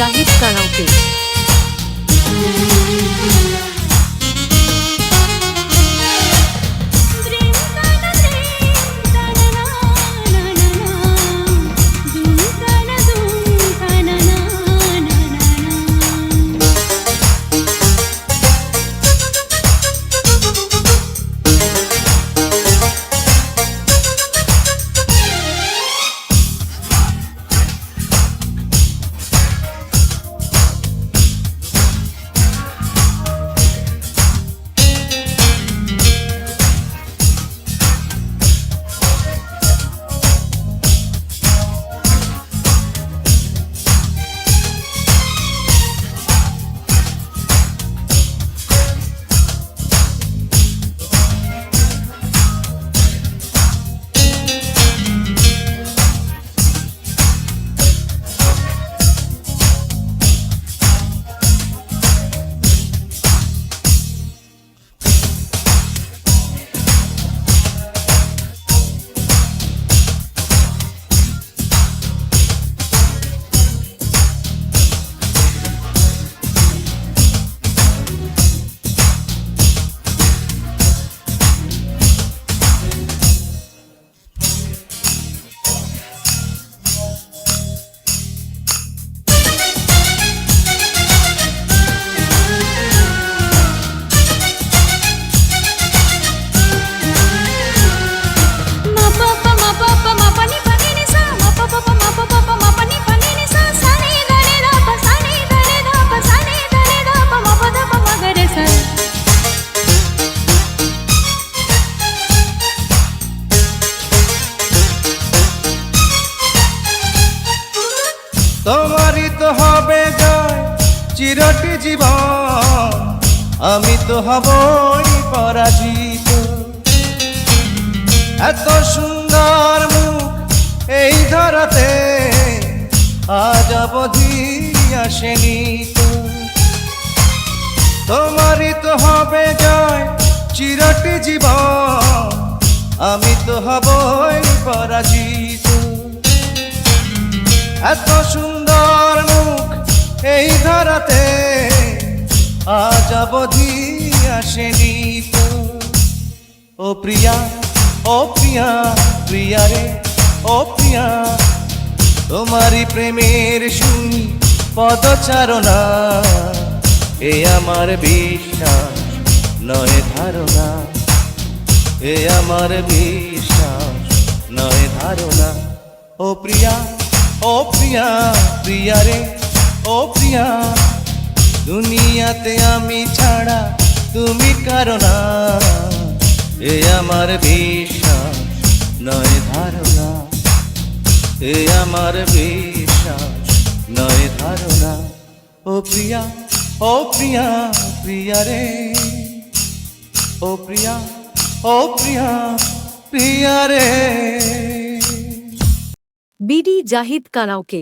Zahid karaoke. তোমারই তো হবে জয় চিরটি জীবন, আমি তো হবই পরাজিত। এত সুন্দর মুখ এই ধরাতে আজ অবধি আসেনি তো। তোমারই তো হবে জয় চিরটি জীবন, আমি তো হবই পরাজিত। এত সুন্দর মুখ এই ধরাতে আজ অবধি আসেনি তো। ও প্রিয়া, ও প্রিয়া, প্রিয়া রে ও প্রিয়া, তোমারই প্রেমের শুনি পদচারণা। এ আমার বিশ্বাস নয় ধারণা, এ আমার বিশ্বাস নয় ধারণা। ও প্রিয়া, ও প্রিয়া, প্রিয়া রে ও প্রিয়া, দুনিয়াতে আমি ছাড়া তুমি কারো না। এ আমার বিশ্বাস নয় ধারণা, এ আমার বিশ্বাস নয় ধারণা। ও প্রিয়া, ও প্রিয়া, প্রিয়া রে ও প্রিয়া, ও প্রিয়া, প্রিয়া রে। BD Zahid karaoke.